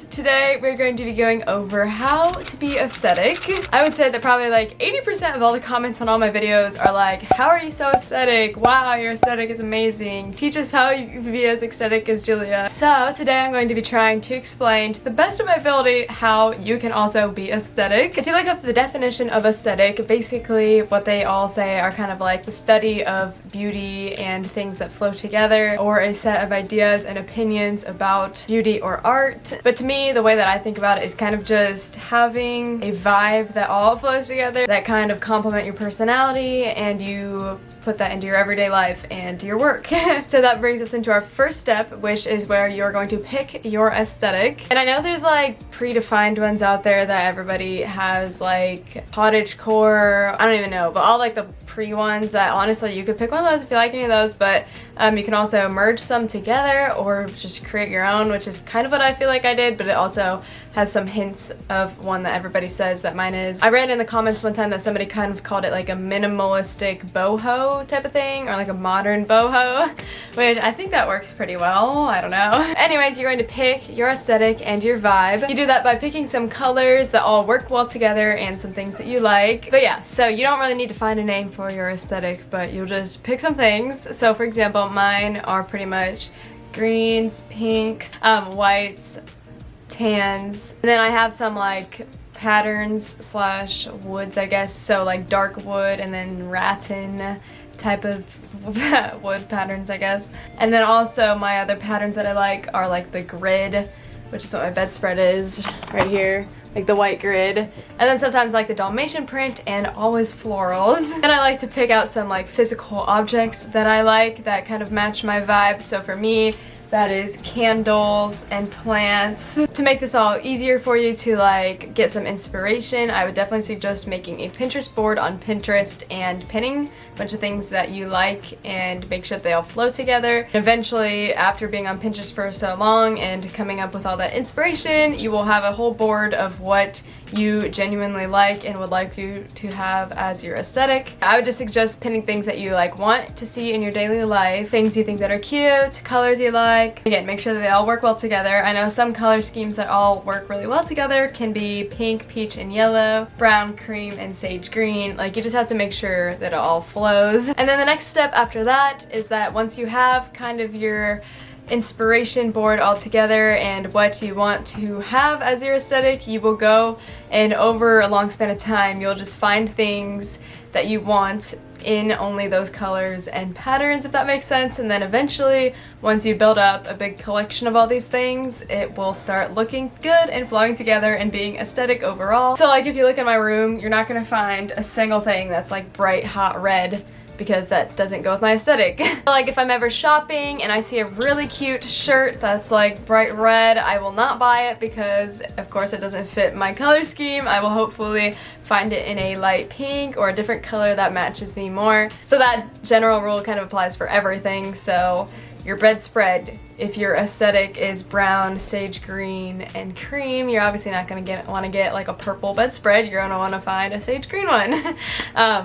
today we're going to be going over how to be aesthetic. I would say that probably like 80% of all the comments on all my videos are like, how are you so aesthetic? Wow, your aesthetic is amazing. Teach us how you can be as aesthetic as Julia. So today I'm going to be trying to explain to the best of my ability how you can also be aesthetic. If you look up the definition of aesthetic, basically what they all say are kind of like the study of beauty and things that flow together, or a set of ideas and opinions about beauty or art. But to me, the way that I think about it is kind of just having a vibe that all flows together, that kind of complement your personality, and you put that into your everyday life and your work. So that brings us into our first step, which is where you're going to pick your aesthetic. And I know there's like predefined ones out there that everybody has, like cottagecore, I don't even know, but all like the pre-ones that honestly you could pick one of those if you like any of those, but you can also merge some together or just create your own, which is kind of what I feel like I did, but it also has some hints of one that everybody says that mine is. I read in the comments one time that somebody kind of called it like a minimalistic boho type of thing, or like a modern boho, which I think that works pretty well. I don't know. Anyways, you're going to pick your aesthetic and your vibe. You do that by picking some colors that all work well together and some things that you like. But yeah, so you don't really need to find a name for your aesthetic, but you'll just pick some things. So for example, mine are pretty much greens, pinks, whites, tans, and then I have some like patterns slash woods, I guess, so like dark wood and then rattan type of wood patterns, I guess. And then also my other patterns that I like are like the grid, which is what my bedspread is right here, like the white grid, and then sometimes like the Dalmatian print, and always florals. And I like to pick out some like physical objects that I like that kind of match my vibe. So for me, that is candles and plants. To make this all easier for you to like get some inspiration, I would definitely suggest making a Pinterest board on Pinterest and pinning a bunch of things that you like and make sure that they all flow together. Eventually, after being on Pinterest for so long and coming up with all that inspiration, you will have a whole board of what you genuinely like and would like you to have as your aesthetic. I would just suggest pinning things that you like want to see in your daily life, things you think that are cute, colors you like. Again, make sure that they all work well together. I know some color schemes that all work really well together can be pink, peach, and yellow, brown, cream, and sage green. Like, you just have to make sure that it all flows. And then the next step after that is that once you have kind of your inspiration board all together and what you want to have as your aesthetic, you will go and over a long span of time you'll just find things that you want in only those colors and patterns, if that makes sense. And then eventually, once you build up a big collection of all these things, it will start looking good and flowing together and being aesthetic overall. So like if you look at my room, you're not gonna find a single thing that's like bright hot red, because that doesn't go with my aesthetic. Like if I'm ever shopping and I see a really cute shirt that's like bright red, I will not buy it because of course it doesn't fit my color scheme. I will hopefully find it in a light pink or a different color that matches me more. So that general rule kind of applies for everything. So your bedspread, if your aesthetic is brown, sage green, and cream, you're obviously not going to want to get like a purple bedspread. You're going to want to find a sage green one.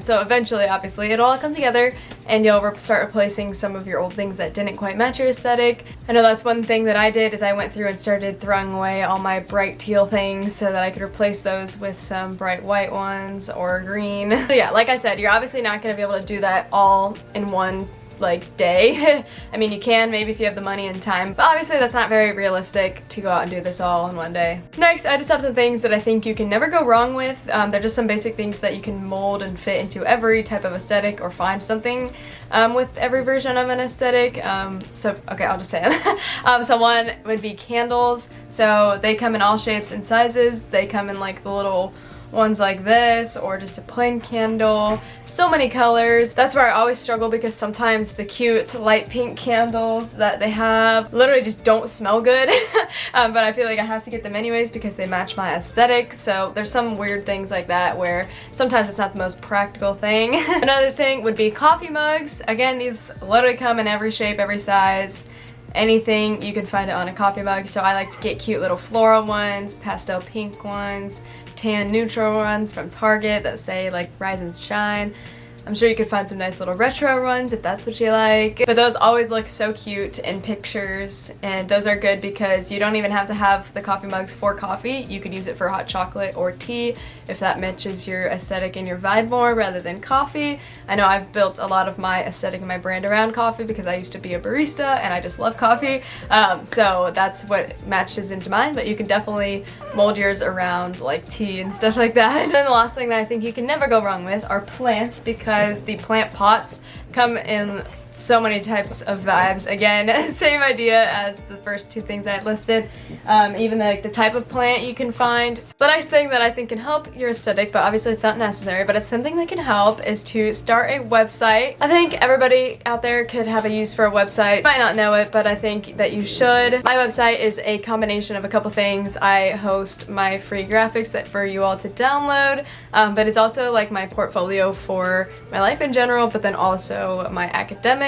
So eventually, obviously, it'll all come together and you'll start replacing some of your old things that didn't quite match your aesthetic. I know that's one thing that I did, is I went through and started throwing away all my bright teal things so that I could replace those with some bright white ones or green. So yeah, like I said, you're obviously not going to be able to do that all in one like day. I mean, you can maybe if you have the money and time, but obviously that's not very realistic to go out and do this all in one day. Next, I just have some things that I think you can never go wrong with. They're just some basic things that you can mold and fit into every type of aesthetic, or find something with every version of an aesthetic. So okay, I'll just say it. So one would be candles. So they come in all shapes and sizes. They come in like the little ones like this, or just a plain candle. So many colors. That's where I always struggle, because sometimes the cute light pink candles that they have literally just don't smell good. But I feel like I have to get them anyways because they match my aesthetic. So there's some weird things like that where sometimes it's not the most practical thing. Another thing would be coffee mugs. Again, these literally come in every shape, every size. Anything, you can find it on a coffee mug. So I like to get cute little floral ones, pastel pink ones, tan neutral ones from Target that say like Rise and Shine. I'm sure you could find some nice little retro ones if that's what you like. But those always look so cute in pictures, and those are good because you don't even have to have the coffee mugs for coffee. You could use it for hot chocolate or tea if that matches your aesthetic and your vibe more rather than coffee. I know I've built a lot of my aesthetic and my brand around coffee because I used to be a barista and I just love coffee. So that's what matches into mine, but you can definitely mold yours around like tea and stuff like that. And then the last thing that I think you can never go wrong with are plants, because the plant pots come in so many types of vibes. Again, same idea as the first two things I had listed. Even the type of plant you can find. So the nice thing that I think can help your aesthetic, but obviously it's not necessary, but it's something that can help, is to start a website. I think everybody out there could have a use for a website. You might not know it, but I think that you should. My website is a combination of a couple things. I host my free graphics that for you all to download, but it's also like my portfolio for my life in general, but then also my academics.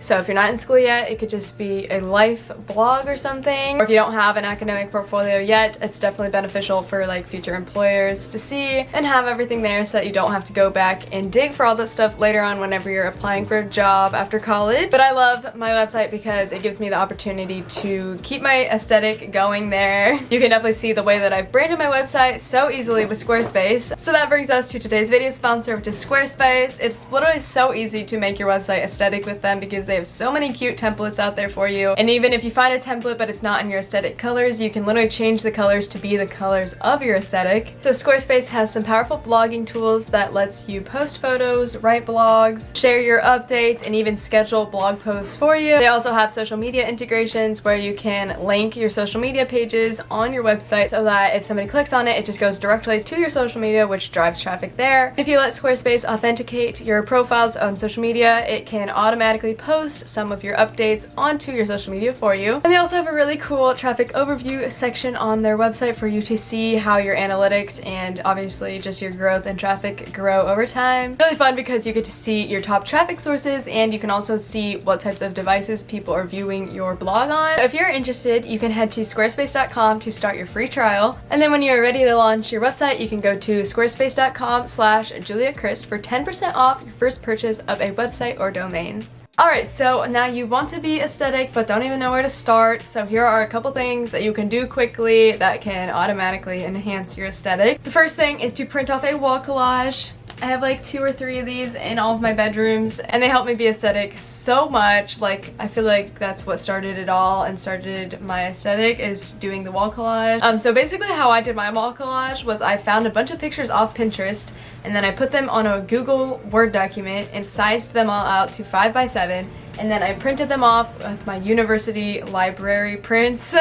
So if you're not in school yet, it could just be a life blog or something. Or if you don't have an academic portfolio yet, it's definitely beneficial for like future employers to see and have everything there so that you don't have to go back and dig for all this stuff later on whenever you're applying for a job after college. But I love my website because it gives me the opportunity to keep my aesthetic going there. You can definitely see the way that I've branded my website so easily with Squarespace. So that brings us to today's video sponsor, which is Squarespace. It's literally so easy to make your website aesthetic with them because they have so many cute templates out there for you. And even if you find a template but it's not in your aesthetic colors, you can literally change the colors to be the colors of your aesthetic. So Squarespace has some powerful blogging tools that lets you post photos, write blogs, share your updates, and even schedule blog posts for you. They also have social media integrations where you can link your social media pages on your website so that if somebody clicks on it, it just goes directly to your social media, which drives traffic there. If you let Squarespace authenticate your profiles on social media, it can automatically post some of your updates onto your social media for you. And they also have a really cool traffic overview section on their website for you to see how your analytics and obviously just your growth and traffic grow over time. Really fun because you get to see your top traffic sources, and you can also see what types of devices people are viewing your blog on. So if you're interested, you can head to squarespace.com to start your free trial. And then when you're ready to launch your website, you can go to squarespace.com/JuliaCrist for 10% off your first purchase of a website or domain. Alright, so now you want to be aesthetic but don't even know where to start, so here are a couple things that you can do quickly that can automatically enhance your aesthetic. The first thing is to print off a wall collage. I have like 2 or 3 of these in all of my bedrooms, and they help me be aesthetic so much. Like, I feel like that's what started it all and started my aesthetic, is doing the wall collage. So basically how I did my wall collage was I found a bunch of pictures off Pinterest, and then I put them on a Google Word document and sized them all out to 5 by 7. And then I printed them off with my university library prints,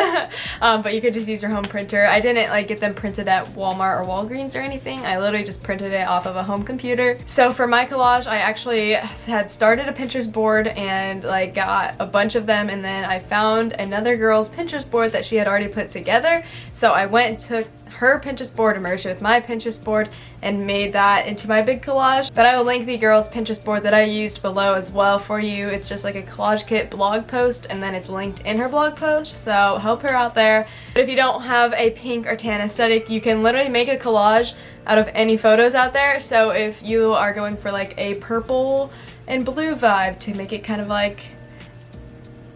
but you could just use your home printer. I didn't like get them printed at Walmart or Walgreens or anything. I literally just printed it off of a home computer. So for my collage, I actually had started a Pinterest board and like got a bunch of them, and then I found another girl's Pinterest board that she had already put together. So I went and took her Pinterest board and merged it with my Pinterest board and made that into my big collage. But I will link the girl's Pinterest board that I used below as well for you. It's just like a collage kit blog post, and then it's linked in her blog post, so help her out there. But if you don't have a pink or tan aesthetic, you can literally make a collage out of any photos out there. So if you are going for like a purple and blue vibe to make it kind of like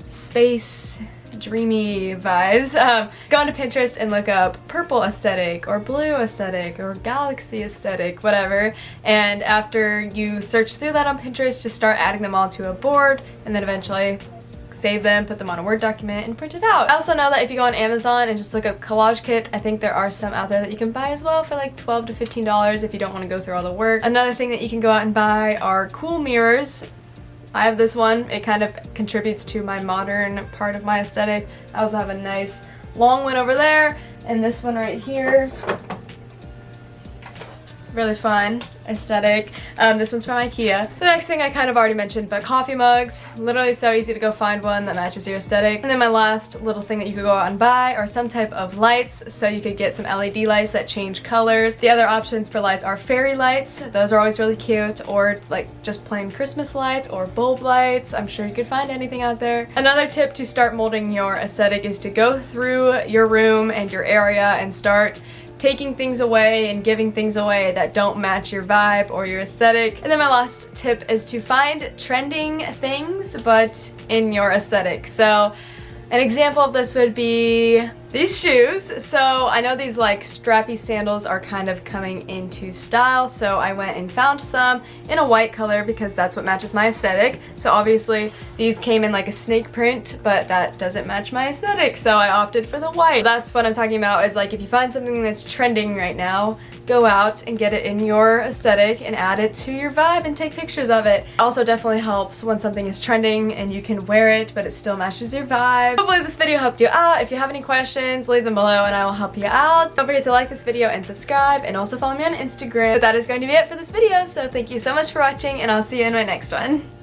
space dreamy vibes, go onto Pinterest and look up purple aesthetic or blue aesthetic or galaxy aesthetic, whatever, and after you search through that on Pinterest, just start adding them all to a board, and then eventually save them, put them on a Word document, and print it out. I also know that if you go on Amazon and just look up collage kit, I think there are some out there that you can buy as well for like $12 to $15 if you don't want to go through all the work. Another thing that you can go out and buy are cool mirrors. I have this one. It kind of contributes to my modern part of my aesthetic. I also have a nice long one over there, and this one right here. Really fun aesthetic. This one's from IKEA. The next thing I kind of already mentioned, but coffee mugs. Literally so easy to go find one that matches your aesthetic. And then my last little thing that you could go out and buy are some type of lights. So you could get some LED lights that change colors. The other options for lights are fairy lights. Those are always really cute, or like just plain Christmas lights or bulb lights. I'm sure you could find anything out there. Another tip to start molding your aesthetic is to go through your room and your area and start taking things away and giving things away that don't match your vibe or your aesthetic. And then my last tip is to find trending things but in your aesthetic. So an example of this would be these shoes. So I know these like strappy sandals are kind of coming into style, so I went and found some in a white color because that's what matches my aesthetic. So obviously these came in like a snake print, but that doesn't match my aesthetic, so I opted for the white. That's what I'm talking about, is like if you find something that's trending right now, go out and get it in your aesthetic and add it to your vibe and take pictures of it. Also definitely helps when something is trending and you can wear it but it still matches your vibe. Hopefully this video helped you out. If you have any questions, leave them below and I will help you out. Don't forget to like this video and subscribe, and also follow me on Instagram. But that is going to be it for this video, so thank you so much for watching and I'll see you in my next one.